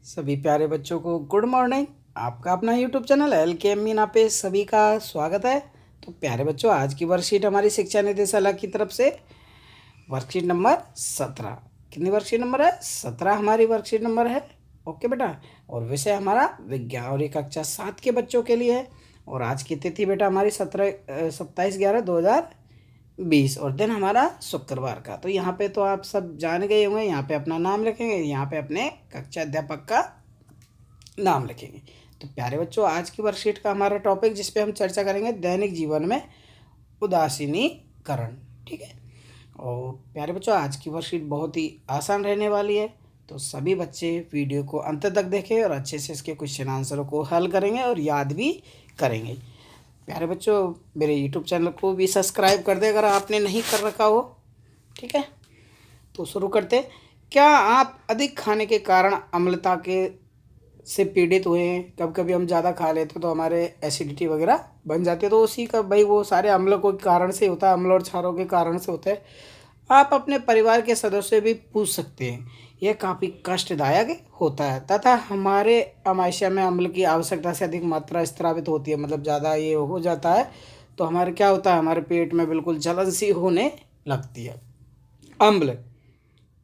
सभी प्यारे बच्चों को गुड मॉर्निंग। आपका अपना यूट्यूब चैनल LKM मीना पे सभी का स्वागत है। तो प्यारे बच्चों, आज की वर्कशीट हमारी शिक्षा निदेशालय की तरफ से वर्कशीट नंबर 17। कितनी वर्कशीट नंबर है? 17 हमारी वर्कशीट नंबर है। ओके बेटा। और विषय हमारा विज्ञान और ये कक्षा 7 के बच्चों के लिए है। और आज की तिथि बेटा हमारी 27/11/2020 और दिन हमारा शुक्रवार का। तो यहाँ पे तो आप सब जान गए होंगे, यहाँ पे अपना नाम लिखेंगे, यहाँ पे अपने कक्षा अध्यापक का नाम लिखेंगे। तो प्यारे बच्चों, आज की वर्कशीट का हमारा टॉपिक जिस पे हम चर्चा करेंगे दैनिक जीवन में उदासीनीकरण। ठीक है। और प्यारे बच्चों, आज की वर्कशीट बहुत ही आसान रहने वाली है। तो सभी बच्चे वीडियो को अंत तक देखें और अच्छे से इसके क्वेश्चन आंसरों को हल करेंगे और याद भी करेंगे। प्यारे बच्चों, मेरे यूट्यूब चैनल को भी सब्सक्राइब कर दे अगर आपने नहीं कर रखा हो। ठीक है, तो शुरू करते हैं। क्या आप अधिक खाने के कारण अम्लता के से पीड़ित हुए हैं? कभी कभी हम ज़्यादा खा लेते तो हमारे एसिडिटी वगैरह बन जाती है, तो उसी का भाई वो सारे अम्लों के कारण से होता है, अम्ल और क्षारों के कारण से होता है। आप अपने परिवार के सदस्य से भी पूछ सकते हैं। यह काफ़ी कष्टदायक होता है तथा हमारे अमाशय में अम्ल की आवश्यकता से अधिक मात्रा स्रावित होती है, मतलब ज़्यादा ये हो जाता है तो हमारे क्या होता है, हमारे पेट में बिल्कुल जलन सी होने लगती है। अम्ल,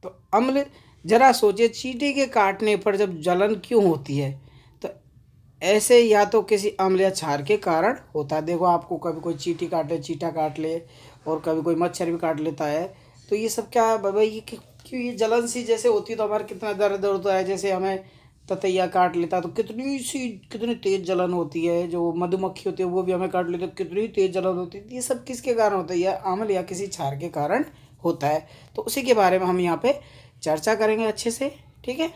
तो अम्ल, जरा सोचिए चींटी के काटने पर जब जलन क्यों होती है? तो ऐसे या तो किसी अम्ल या क्षार के कारण होता है। देखो, आपको कभी कोई चींटी काट ले, चींटा काट ले, और कभी कोई मच्छर भी काट लेता है, तो ये सब क्या है बाबा, ये क्यों ये जलन सी जैसे होती है तो हमारा कितना दर्द होता है। जैसे हमें ततैया काट लेता है तो कितनी तेज जलन होती है। जो मधुमक्खी होती है वो भी हमें काट लेते, तो कितनी तेज जलन होती है। ये सब किसके कारण होता है? यह अम्ल या किसी क्षार के कारण होता है। तो उसी के बारे में हम यहाँ पे चर्चा करेंगे अच्छे से। ठीक है,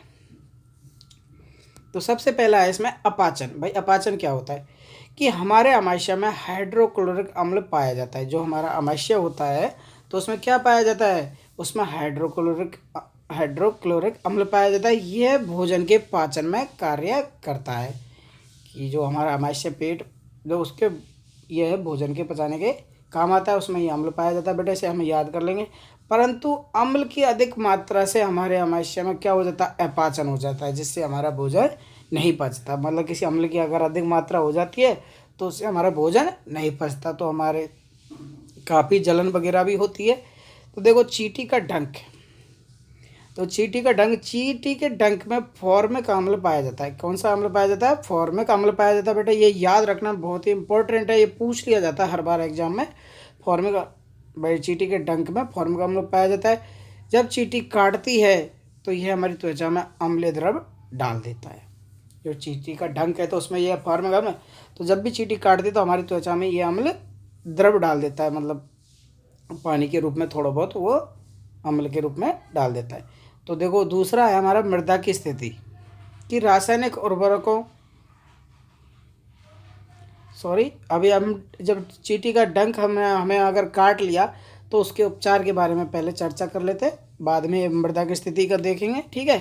तो सबसे पहला है इसमें अपाचन। भाई अपाचन क्या होता है कि हमारे अमाशय में हाइड्रोक्लोरिक अम्ल पाया जाता है। जो हमारा अमाशय होता है तो उसमें क्या पाया जाता है? उसमें हाइड्रोक्लोरिक अम्ल पाया जाता है। यह भोजन के पाचन में कार्य करता है कि जो हमारा अमाशय पेट जो उसके यह भोजन के पचाने के काम आता है, उसमें ये अम्ल पाया जाता है। बेटे इसे हम याद कर लेंगे। परंतु अम्ल की अधिक मात्रा से हमारे अमाशय में क्या हो जाता है? अपाचन हो जाता है, जिससे हमारा भोजन नहीं पचता। मतलब किसी अम्ल की अगर अधिक मात्रा हो जाती है तो उससे हमारा भोजन नहीं पचता, तो हमारे काफ़ी जलन वगैरह भी होती है। तो देखो, चींटी का डंक, तो चींटी के डंक में फॉर्मिक अम्ल पाया जाता है। कौन सा अम्ल पाया जाता है? फॉर्मिक अम्ल पाया जाता है। बेटा ये याद रखना बहुत ही इंपॉर्टेंट है, ये पूछ लिया जाता है हर बार एग्जाम में। फॉर्मिक, भाई चींटी के डंक में फॉर्मिक अम्ल पाया जाता है। जब चींटी काटती है तो यह हमारी त्वचा में अम्लीय द्रव डाल देता है। जो चींटी का डंक है तो उसमें यह फॉर्मिक अम्ल, तो जब भी चींटी काटती है तो हमारी त्वचा में ये अम्ल द्रव डाल देता है, मतलब पानी के रूप में थोड़ा बहुत वो अम्ल के रूप में डाल देता है। तो देखो, दूसरा है हमारा मृदा की स्थिति कि रासायनिक उर्वरकों, सॉरी, अभी हम जब चींटी का डंक हमें अगर काट लिया तो उसके उपचार के बारे में पहले चर्चा कर लेते हैं, बाद में मृदा की स्थिति का देखेंगे। ठीक है,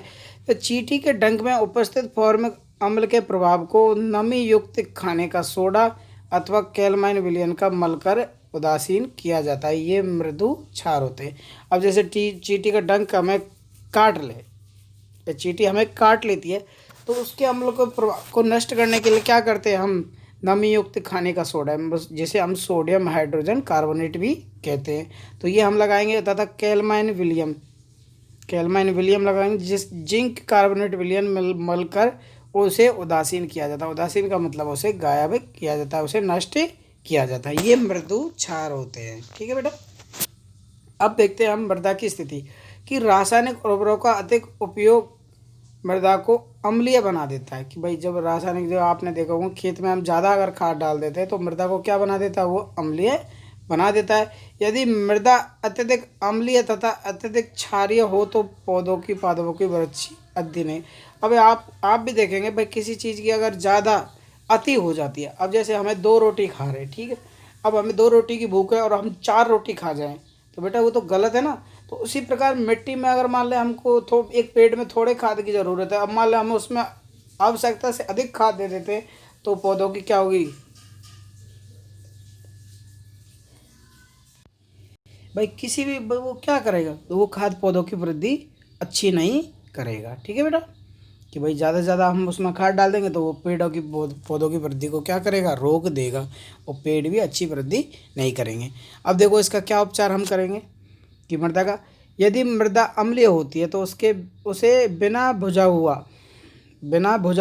तो चींटी के डंक में उपस्थित फॉर्मिक अम्ल के प्रभाव को नमी युक्त खाने का सोडा अथवा कैलमाइन विलयन का मलकर उदासीन किया जाता है। ये मृदु क्षार होते हैं। अब जैसे चींटी का डंक हमें काट ले, या चींटी हमें काट लेती है तो उसके अम्ल को प्रभाव को नष्ट करने के लिए क्या करते हैं हम? नमी युक्त खाने का सोडा, जिसे हम सोडियम हाइड्रोजन कार्बोनेट भी कहते हैं, तो ये हम लगाएंगे। तथा कैलमाइन विलियम लगाएंगे, जिस जिंक कार्बोनेट विलियन मलकर उसे उदासीन किया जाता है। उदासीन का मतलब उसे गायब किया जाता है, उसे नष्ट किया जाता है। ये मृदु क्षार होते हैं। ठीक है बेटा, अब देखते हैं हम मृदा की स्थिति कि रासायनिक उर्वरकों का अधिक उपयोग मृदा को अम्लीय बना देता है। कि भाई जब रासायनिक, जो आपने देखा होगा खेत में हम ज़्यादा अगर खाद डाल देते हैं तो मृदा को क्या बना देता है? वो अम्लीय बना देता है। यदि मृदा अत्यधिक अम्लीय तथा अत्यधिक क्षारीय हो तो पौधों की पादपों की वृद्धि अध्ययन है। अब आप भी देखेंगे भाई, किसी चीज़ की अगर ज़्यादा अति हो जाती है, अब जैसे हमें 2 रोटी खा रहे हैं, ठीक है, अब हमें 2 रोटी की भूख है और हम 4 रोटी खा जाएं तो बेटा वो तो गलत है ना। तो उसी प्रकार मिट्टी में अगर मान लें हमको एक पेड़ में थोड़े खाद की ज़रूरत है, अब मान लें हम उसमें आवश्यकता से अधिक खाद दे देते हैं तो पौधों की क्या होगी? भाई किसी भी वो क्या करेगा? तो वो खाद पौधों की वृद्धि अच्छी नहीं करेगा। ठीक है बेटा, कि भाई ज़्यादा से ज़्यादा हम उसमें खाद डाल देंगे तो वो पेड़ों की पौधों की वृद्धि को क्या करेगा, रोक देगा, और पेड़ भी अच्छी वृद्धि नहीं करेंगे। अब देखो इसका क्या उपचार हम करेंगे कि मृदा का, यदि मृदा अम्लीय होती है तो उसे बिना भुजा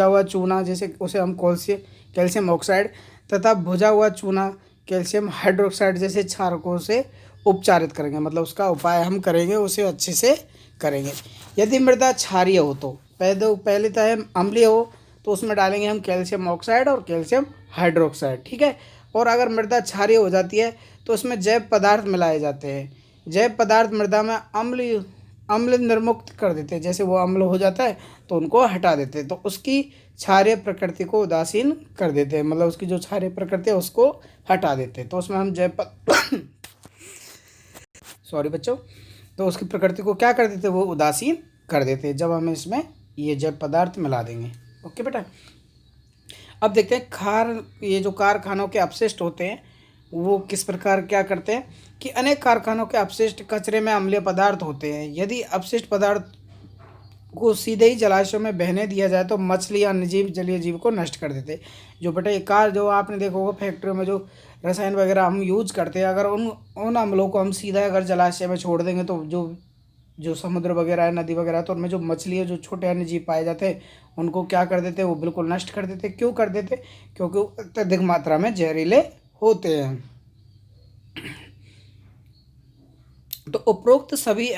हुआ चूना, जैसे उसे हम कैल्शियम ऑक्साइड तथा भुजा हुआ चूना कैल्शियम हाइड्रोक्साइड जैसे क्षारकों से उपचारित करेंगे। मतलब उसका उपाय हम करेंगे, उसे अच्छे से करेंगे। यदि मृदा क्षारीय हो तो पहले तो है अम्लीय हो तो उसमें डालेंगे हम कैल्शियम ऑक्साइड और कैल्शियम हाइड्रोक्साइड, ठीक है। और अगर मृदा क्षारीय हो जाती है तो उसमें जैव पदार्थ मिलाए जाते हैं। जैव पदार्थ मृदा में अम्ल निर्मुक्त कर देते हैं, जैसे वो अम्ल हो जाता है तो उनको हटा देते हैं, तो उसकी क्षारीय प्रकृति को उदासीन कर देते हैं। मतलब उसकी जो क्षारीय प्रकृति है उसको हटा देते हैं। तो उसमें हम सॉरी बच्चों, तो उसकी प्रकृति को क्या कर देते हैं, वो उदासीन कर देते हैं जब हम इसमें ये जैव पदार्थ मिला देंगे। ओके बेटा, अब देखते हैं ये जो कारखानों के अपशिष्ट होते हैं वो किस प्रकार क्या करते हैं कि अनेक कारखानों के अपशिष्ट कचरे में अम्लीय पदार्थ होते हैं। यदि अपशिष्ट पदार्थ को सीधे ही जलाशयों में बहने दिया जाए तो मछली या अन्य जलीय जीव को नष्ट कर देते। जो बेटा ये कार जो आपने देखा होगा फैक्ट्रियों में जो रसायन वगैरह हम यूज करते हैं, अगर उन अम्लों को हम सीधा अगर जलाशय में छोड़ देंगे तो जो समुद्र वगैरह है, नदी वगैरह, तो उनमें जो मछली है, जो छोटे अन्य जीव पाए जाते हैं, उनको क्या कर देते हैं, वो बिल्कुल नष्ट कर देते। क्यों कर देते? क्योंकि वो अत्यधिक मात्रा में जहरीले होते हैं। तो उपरोक्त सभी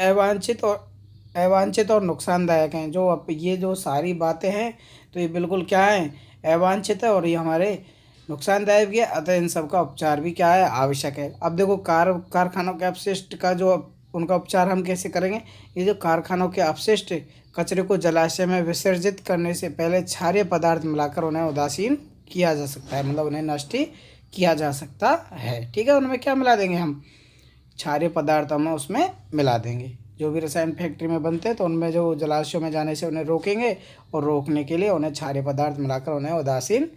अवांछित और नुकसानदायक हैं। जो अब ये जो सारी बातें हैं तो ये बिल्कुल क्या है, अवांछित है और ये हमारे नुकसानदायक भी है। अतः इन सब का उपचार भी क्या है, आवश्यक है। अब देखो कारखानों के अपशिष्ट का जो उनका उपचार हम कैसे करेंगे। ये जो कारखानों के अपशिष्ट कचरे को जलाशय में विसर्जित करने से पहले क्षारीय पदार्थ मिलाकर उन्हें उदासीन किया जा सकता है, मतलब उन्हें नष्ट किया जा सकता है, ठीक है। उनमें क्या मिला देंगे हम, क्षारीय पदार्थ हम उसमें मिला देंगे। जो भी रसायन फैक्ट्री में बनते हैं तो उनमें जो जलाशयों में जाने से उन्हें रोकेंगे और रोकने के लिए उन्हें क्षारीय पदार्थ मिलाकर उन्हें उदासीन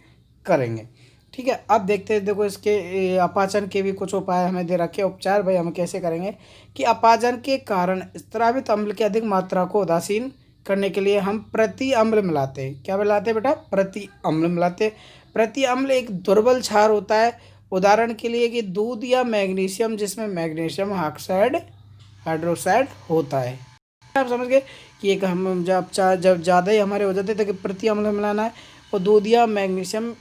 करेंगे, ठीक है। अब देखते हैं, देखो इसके अपाचन के भी कुछ उपाय हमें दे रखे। उपचार भाई हम कैसे करेंगे कि अपाचन के कारण स्रावित अम्ल की अधिक मात्रा को उदासीन करने के लिए हम प्रति अम्ल मिलाते हैं। क्या मिलाते हैं बेटा? प्रति अम्ल मिलाते हैं। प्रति अम्ल एक दुर्बल क्षार होता है। उदाहरण के लिए कि दूध या मैग्नीशियम, जिसमें मैग्नीशियम ऑक्साइड हाइड्रोक्साइड होता है। आप समझ गए कि एक हम जब ज़्यादा ही हमारे हो जाते थे कि प्रति अम्ल मिलाना है, और दूध या मैग्नीशियम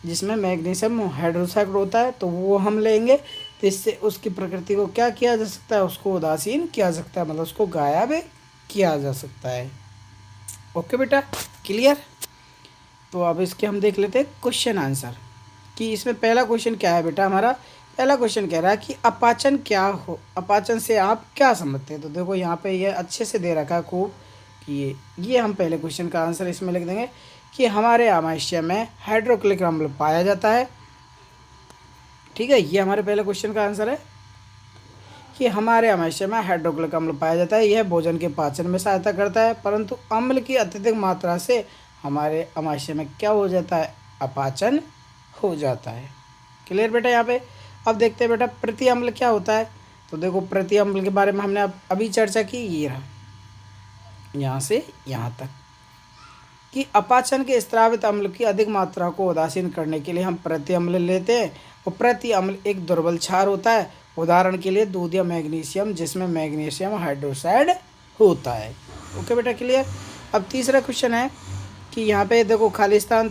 जिसमें मैग्नीशियम हाइड्रोक्साइड होता है तो वो हम लेंगे, तो इससे उसकी प्रकृति को क्या किया जा सकता है, उसको उदासीन किया जा सकता है, मतलब उसको गायब किया जा सकता है। ओके बेटा, क्लियर। तो अब इसके हम देख लेते हैं क्वेश्चन आंसर कि इसमें पहला क्वेश्चन क्या है बेटा। हमारा पहला क्वेश्चन कह रहा है कि अपाचन क्या हो, अपाचन से आप क्या समझते हैं। तो देखो यहाँ पे ये अच्छे से दे रखा है खूब कि ये हम पहले क्वेश्चन का आंसर इसमें लिख देंगे कि हमारे आमाशय में हाइड्रोक्लोरिक अम्ल पाया जाता है, ठीक है। ये हमारे पहले क्वेश्चन का आंसर है कि हमारे आमाशय में हाइड्रोक्लोरिक अम्ल पाया जाता है। यह भोजन के पाचन में सहायता करता है, परंतु अम्ल की अत्यधिक मात्रा से हमारे आमाशय में क्या हो जाता है, अपाचन हो जाता है। क्लियर बेटा यहाँ पे। अब देखते हैं बेटा प्रति अम्ल क्या होता है। तो देखो प्रति अम्ल के बारे में हमने अभी चर्चा की, ये रहा यहाँ से यहाँ तक कि अपाचन के स्रावित अम्ल की अधिक मात्रा को उदासीन करने के लिए हम प्रति अम्ल लेते हैं, और प्रति अम्ल एक दुर्बल क्षार होता है। उदाहरण के लिए दूध या मैग्नीशियम, जिसमें मैग्नीशियम हाइड्रोक्साइड होता है। ओके बेटा, क्लियर। अब तीसरा क्वेश्चन है कि यहाँ पे देखो खालिस्तान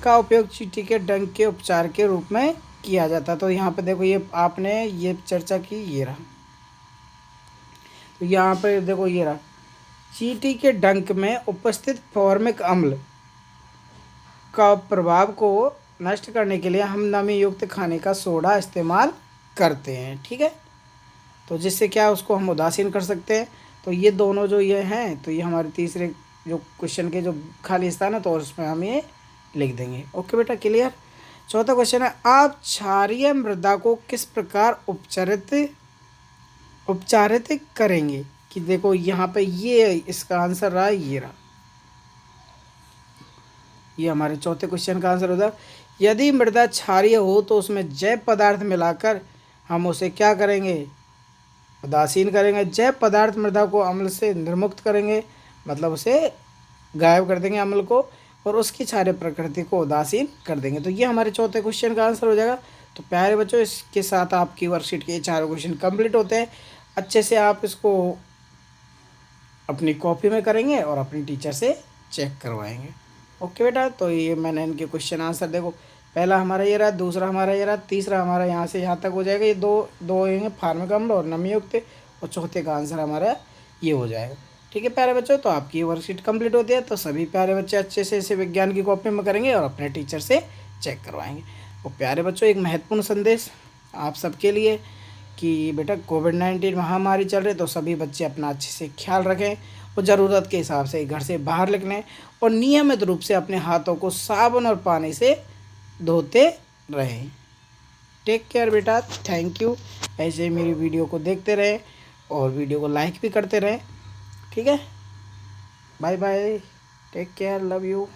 का उपयोग चींटी के डंक के उपचार के रूप में किया जाता है। तो यहाँ पे देखो ये आपने ये चर्चा की, ये रहा। तो यहाँ पे देखो ये रहा, चींटी के डंक में उपस्थित फॉर्मिक अम्ल का प्रभाव को नष्ट करने के लिए हम नमी युक्त खाने का सोडा इस्तेमाल करते हैं, ठीक है। तो जिससे क्या उसको हम उदासीन कर सकते हैं। तो ये दोनों जो ये हैं, तो ये हमारे तीसरे जो क्वेश्चन के जो खाली स्थान है तो उसमें हम ये लिख देंगे। ओके बेटा, क्लियर। चौथा क्वेश्चन है, आप क्षारीय मृदा को किस प्रकार उपचारित करेंगे। कि देखो यहाँ पे ये इसका आंसर रहा, ये रहा, ये हमारे चौथे क्वेश्चन का आंसर होता है। यदि मृदा क्षारीय हो तो उसमें जैव पदार्थ मिलाकर हम उसे क्या करेंगे, उदासीन करेंगे। जैव पदार्थ मृदा को अम्ल से निर्मुक्त करेंगे। मतलब उसे गायब कर देंगे अमल को, और उसकी सारे प्रकृति को उदासीन कर देंगे। तो ये हमारे चौथे क्वेश्चन का आंसर हो जाएगा। तो प्यारे बच्चों, इसके साथ आपकी वर्कशीट के चारों क्वेश्चन कंप्लीट होते हैं। अच्छे से आप इसको अपनी कॉपी में करेंगे और अपनी टीचर से चेक करवाएंगे। ओके बेटा, तो ये मैंने इनके क्वेश्चन आंसर देखो, पहला हमारा ये रहा, दूसरा हमारा ये रहा, तीसरा हमारा यहाँ से यहाँ तक हो जाएगा। ये दो दो होंगे फार्मिक अम्ल और नमी युक्त, और चौथे का आंसर हमारा ये हो जाएगा। ठीक है प्यारे बच्चों, तो आपकी ये वर्कशीट कंप्लीट होती है। तो सभी प्यारे बच्चे अच्छे से इसे विज्ञान की कॉपी में करेंगे और अपने टीचर से चेक करवाएंगे। और प्यारे बच्चों, एक महत्वपूर्ण संदेश आप सबके लिए कि बेटा कोविड-19 महामारी चल रही है, तो सभी बच्चे अपना अच्छे से ख्याल रखें और ज़रूरत के हिसाब से घर से बाहर निकलें, और नियमित रूप से अपने हाथों को साबुन और पानी से धोते रहें। टेक केयर बेटा, थैंक यू। ऐसे ही मेरी वीडियो को देखते रहें और वीडियो को लाइक भी करते रहें। ठीक है, bye bye, take care, love you.